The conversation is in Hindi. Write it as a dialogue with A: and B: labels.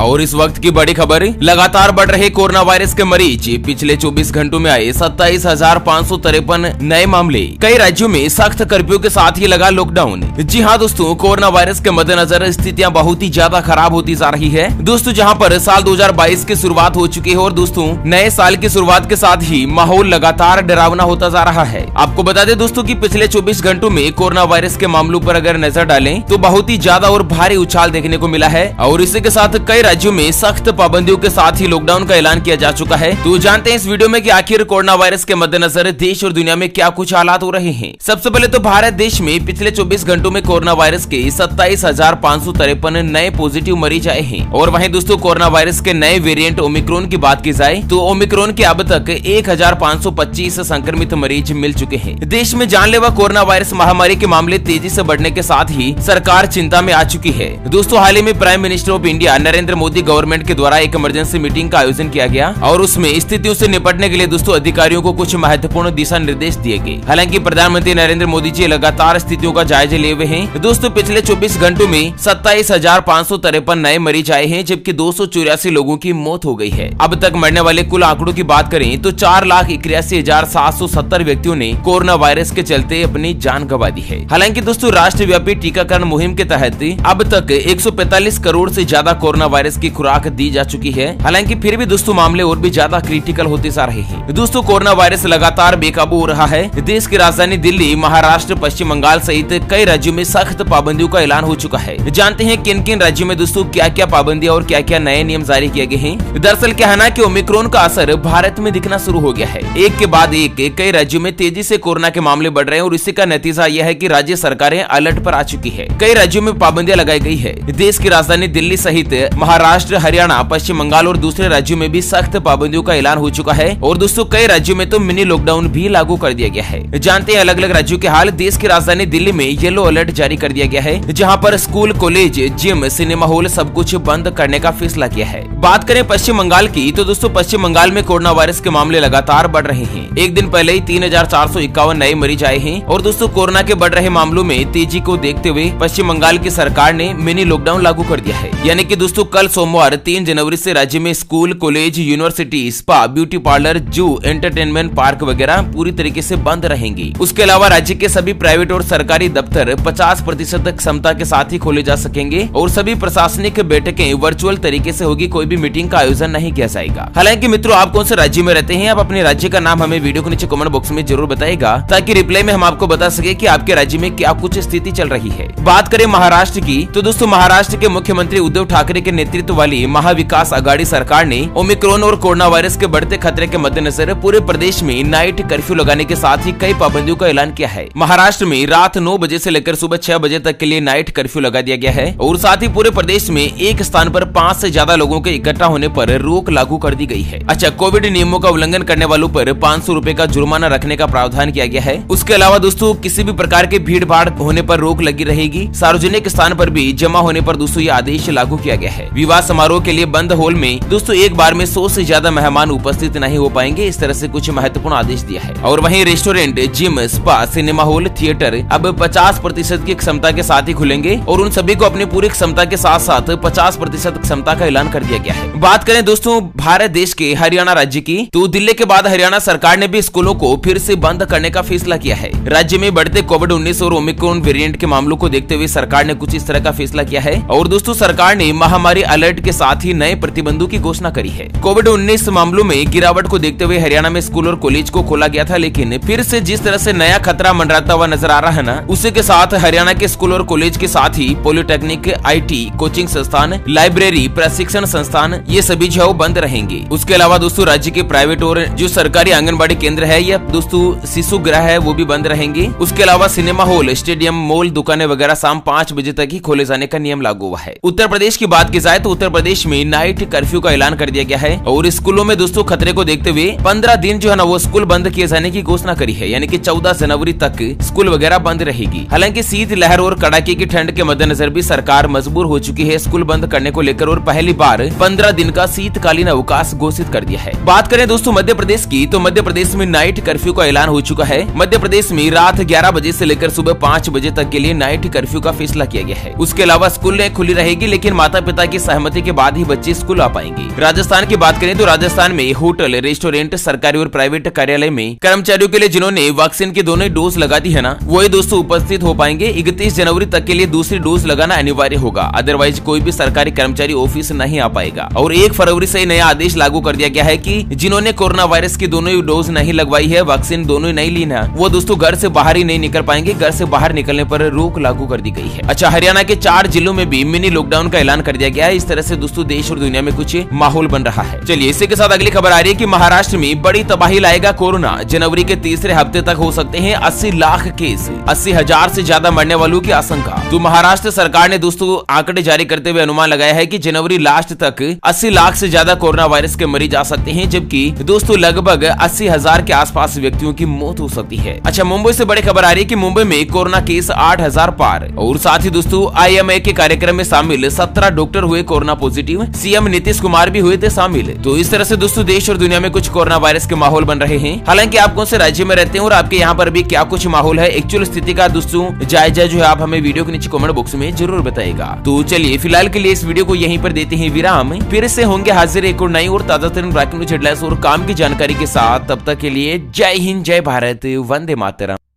A: और इस वक्त की बड़ी खबर, लगातार बढ़ रहे कोरोना वायरस के मरीज। पिछले 24 घंटों में आए 27,553 नए मामले। कई राज्यों में सख्त कर्फ्यू के साथ ही लगा लॉकडाउन। जी हाँ दोस्तों, कोरोना वायरस के मद्देनजर स्थितियां बहुत ही ज्यादा खराब होती जा रही है दोस्तों। जहां पर साल 2022 की शुरुआत हो चुकी है और दोस्तों नए साल की शुरुआत के साथ ही माहौल लगातार डरावना होता जा रहा है। आपको बता दें दोस्तों कि पिछले 24 घंटों में कोरोना वायरस के मामलों पर अगर नजर डालें तो बहुत ही ज्यादा और भारी उछाल देखने को मिला है और इसी के साथ कई राज्यों में सख्त पाबंदियों के साथ ही लॉकडाउन का ऐलान किया जा चुका है। तो जानते हैं इस वीडियो में कि आखिर कोरोना वायरस के मद्देनजर देश और दुनिया में क्या कुछ हालात हो रहे हैं। सबसे पहले तो भारत देश में पिछले 24 घंटों में कोरोना वायरस के 27,553 नए पॉजिटिव मरीज आए हैं। और वहीं दोस्तों कोरोना वायरस के नए वेरिएंट ओमिक्रॉन की बात की जाए तो ओमिक्रॉन के अब तक 1,525 संक्रमित मरीज मिल चुके हैं। देश में जानलेवा कोरोना वायरस महामारी के मामले तेजी से बढ़ने के साथ ही सरकार चिंता में आ चुकी है दोस्तों। हाल ही में prime minister of India Narendra Modi government के द्वारा एक इमरजेंसी मीटिंग का आयोजन किया गया और उसमें स्थितियों से निपटने के लिए दोस्तों अधिकारियों को कुछ महत्वपूर्ण दिशा निर्देश दिए गए। हालांकि प्रधानमंत्री नरेंद्र मोदी जी लगातार स्थितियों का जायजा लिए हुए हैं दोस्तों। पिछले 24 घंटों में 27,553 नए मरीज आए हैं, जबकि 284 लोगों की मौत हो गई है। अब तक मरने वाले कुल आंकड़ों की बात करें तो 4,81,770 व्यक्तियों ने कोरोना वायरस के चलते अपनी जान गंवा दी है। हालांकि दोस्तों राष्ट्रव्यापी टीकाकरण मुहिम के तहत अब तक 145 करोड़ से ज्यादा कोरोना वायरस की खुराक दी जा चुकी है। हालांकि फिर भी दोस्तों मामले और भी ज्यादा क्रिटिकल होते जा रहे हैं दोस्तों। कोरोना वायरस लगातार बेकाबू हो रहा है। देश की राजधानी दिल्ली, महाराष्ट्र, पश्चिम बंगाल सहित कई राज्यों में सख्त पाबंदियों का ऐलान हो चुका है। जानते हैं किन किन राज्यों में दोस्तों क्या क्या पाबंदियां और क्या क्या नए नियम जारी किए गए हैं। दरअसल क्या है ना कि ओमिक्रॉन का असर भारत में दिखना शुरू हो गया है। एक के बाद एक कई राज्यों में तेजी से कोरोना के मामले बढ़ रहे हैं और इसी का नतीजा यह है कि राज्य सरकारें अलर्ट पर आ चुकी है। कई राज्यों में पाबंदियां लगाई गई है। देश की राजधानी दिल्ली सहित महाराष्ट्र, हरियाणा, पश्चिम बंगाल और दूसरे राज्यों में भी सख्त पाबंदियों का ऐलान हो चुका है और दोस्तों कई राज्यों में तो मिनी लॉकडाउन भी लागू कर दिया गया है। जानते हैं अलग अलग राज्यों के हाल। देश की राजधानी दिल्ली में येलो अलर्ट जारी कर दिया गया है, जहां पर school, college, gym, cinema hall सब कुछ बंद करने का फैसला किया है। बात करें पश्चिम बंगाल की तो दोस्तों पश्चिम बंगाल में कोरोना वायरस के मामले लगातार बढ़ रहे हैं। एक दिन पहले ही 3,451 नए मरीज आए हैं और दोस्तों कोरोना के बढ़ रहे मामलों में तेजी को देखते हुए पश्चिम बंगाल की सरकार ने मिनी लॉकडाउन लागू कर दिया है। यानी कि दोस्तों कल सोमवार 3 जनवरी से राज्य में school, college, university, spa, beauty parlour, जू, एंटरटेनमेंट पार्क वगैरह पूरी तरीके से बंद रहेंगी। उसके अलावा राज्य के सभी प्राइवेट और सरकारी दफ्तर 50% क्षमता के साथ ही खोले जा सकेंगे और सभी प्रशासनिक बैठकें वर्चुअल तरीके से होगी। कोई भी मीटिंग का आयोजन नहीं किया जाएगा। हालांकि मित्रों आप कौन से राज्य में रहते हैं, आप अपने राज्य का नाम हमें वीडियो के नीचे कमेंट बॉक्स में जरूर बताएगा ताकि रिप्लाई में हम आपको बता सके कि आपके राज्य में क्या कुछ स्थिति चल रही है। बात करें महाराष्ट्र की तो दोस्तों महाराष्ट्र के मुख्यमंत्री उद्धव ठाकरे के नेतृत्व वाली महाविकास आघाड़ी सरकार ने ओमिक्रॉन और कोरोना वायरस के बढ़ते खतरे के मद्देनजर पूरे प्रदेश में नाइट कर्फ्यू लगाने के साथ ही कई पाबंदियों का ऐलान किया है। महाराष्ट्र में रात 9 बजे से लेकर सुबह 6 बजे तक के लिए नाइट कर्फ्यू लगा दिया गया है और साथ ही पूरे प्रदेश में एक स्थान पर 5 से ज्यादा लोगों के इकट्ठा होने पर रोक लागू कर दी गई है। अच्छा, कोविड नियमों का उल्लंघन करने वालों पर 500 रुपए का जुर्माना रखने का प्रावधान किया गया है। उसके अलावा दोस्तों किसी भी प्रकार के भीड़ भाड़ होने पर रोक लगी रहेगी। सार्वजनिक स्थान पर भी जमा होने पर दोस्तों ये आदेश लागू किया गया है। विवाह समारोह के लिए बंद हॉल में दोस्तों एक बार में 100 से ज्यादा मेहमान उपस्थित नहीं हो पाएंगे। इस तरह से कुछ महत्वपूर्ण आदेश दिया है। और वहीं restaurant, gym, spa, cinema hall, theatre अब 50% की क्षमता के साथ ही खुलेंगे और उन सभी को अपनी पूरी क्षमता के साथ साथ 50% क्षमता का ऐलान कर दिया गया है। बात करें दोस्तों भारत देश के हरियाणा राज्य की तो दिल्ली के बाद हरियाणा सरकार ने भी स्कूलों को फिर से बंद करने का फैसला किया है। राज्य में बढ़ते कोविड-19 और ओमिक्रॉन वेरिएंट के मामलों को देखते हुए सरकार ने कुछ इस तरह का फैसला किया है और दोस्तों सरकार ने महामारी अलर्ट के साथ ही नए प्रतिबंधों की घोषणा करी है। कोविड-19 मामलों में गिरावट को देखते हुए हरियाणा में स्कूल और कॉलेज को खोला गया था, लेकिन फिर से जिस तरह से नया खतरा मंडराता हुआ नजर आ रहा है ना, उसी के साथ हरियाणा के स्कूल और कॉलेज के साथ ही पॉलिटेक्निक, IT, कोचिंग संस्थान, लाइब्रेरी, प्रशिक्षण संस्थान ये सभी जो बंद रहेंगे। उसके अलावा दोस्तों राज्य के प्राइवेट और जो सरकारी आंगनबाड़ी केंद्र है या दोस्तों शिशु गृह है वो भी बंद रहेंगे। उसके अलावा सिनेमा हॉल, स्टेडियम, मॉल, दुकानें वगैरह शाम 5 बजे तक ही खोले जाने का नियम लागू हुआ है। उत्तर प्रदेश की बात की जाए तो उत्तर प्रदेश में नाइट कर्फ्यू का ऐलान कर दिया गया है और स्कूलों में दोस्तों खतरे को देखते हुए 15 दिन जो है ना वो स्कूल बंद किए जाने की घोषणा करी है। यानी कि 14 जनवरी तक स्कूल वगैरह बंद रहेगी। हालांकि शीत लहर और कड़ाके की ठंड के मद्देनजर भी सरकार मजबूर हो चुकी है स्कूल बंद करने को लेकर और पहली बार 15 दिन का शीतकालीन अवकाश घोषित कर दिया है। बात करें दोस्तों मध्य प्रदेश की तो मध्य प्रदेश में नाइट कर्फ्यू का ऐलान हो चुका है। मध्य प्रदेश में रात 11 बजे से लेकर सुबह 5 बजे तक के लिए नाइट कर्फ्यू का फैसला किया गया है। उसके अलावा स्कूलें खुली रहेगी, लेकिन माता पिता की सहमति के बाद ही बच्चे स्कूल आ पाएंगे। राजस्थान की बात करें तो राजस्थान में होटल, रेस्टोरेंट, सरकारी और प्राइवेट कार्यालय में कर्मचारियों के लिए जिन्होंने वैक्सीन की दोनों डोज लगा दी है ना, वही दोस्तों उपस्थित हो पाएंगे। 31 जनवरी तक के लिए दूसरी डोज लगाना अनिवार्य होगा, अदरवाइज कोई भी सरकारी कर्मचारी ऑफिस नहीं आ पाएगा। और 1 फरवरी से नया आदेश लागू कर दिया गया है कि जिन्होंने कोरोना वायरस की दोनों डोज नहीं लगवाई है, वैक्सीन दोनों नहीं ली ना, वो दोस्तों घर से बाहर ही नहीं निकल पाएंगे। घर से बाहर निकलने पर रोक लागू कर दी गई है। अच्छा, हरियाणा के 4 जिलों में भी मिनी लॉकडाउन का ऐलान कर दिया गया है। इस तरह से दोस्तों देश और दुनिया में कुछ माहौल बन रहा है। चलिए इसी के साथ अगली खबर आ रही है कि महाराष्ट्र में बड़ी तबाही लाएगा कोरोना। जनवरी के तीसरे हफ्ते तक हो सकते हैं 80 लाख केस, 80,000 से ज्यादा मरने वालों की आशंका। तो महाराष्ट्र सरकार ने दोस्तों आंकड़े जारी करते हुए अनुमान लगाया है कि जनवरी लास्ट तक 80 लाख से ज्यादा कोरोना वायरस के मरीज आ सकते हैं, जबकि दोस्तों लगभग 80,000 के आसपास व्यक्तियों की मौत हो सकती है। अच्छा, मुंबई से बड़ी खबर आ रही है कि मुंबई में कोरोना केस 8,000 पार। और साथ ही दोस्तों IMA के कार्यक्रम में शामिल 17 डॉक्टर हुए corona positive. CM Nitish Kumar भी हुए थे शामिल। तो इस तरह से दोस्तों देश और दुनिया में कुछ कोरोना वायरस के माहौल बन रहे हैं। हालांकि आप कौन से राज्य में रहते हैं और आपके यहाँ पर भी क्या कुछ माहौल है, एक्चुअल स्थिति का दोस्तों जायजा जो है आप हमें वीडियो के नीचे कमेंट बॉक्स में जरूर बताएगा। तो चलिए फिलहाल के लिए इस वीडियो को यहीं पर देते हैं विराम। फिर से होंगे हाजिर एक और नई और ताजा तरीन ब्रेकिंग न्यूज हेडलाइंस और काम की जानकारी के साथ। तब तक के लिए जय हिंद, जय भारत, वंदे मातरम।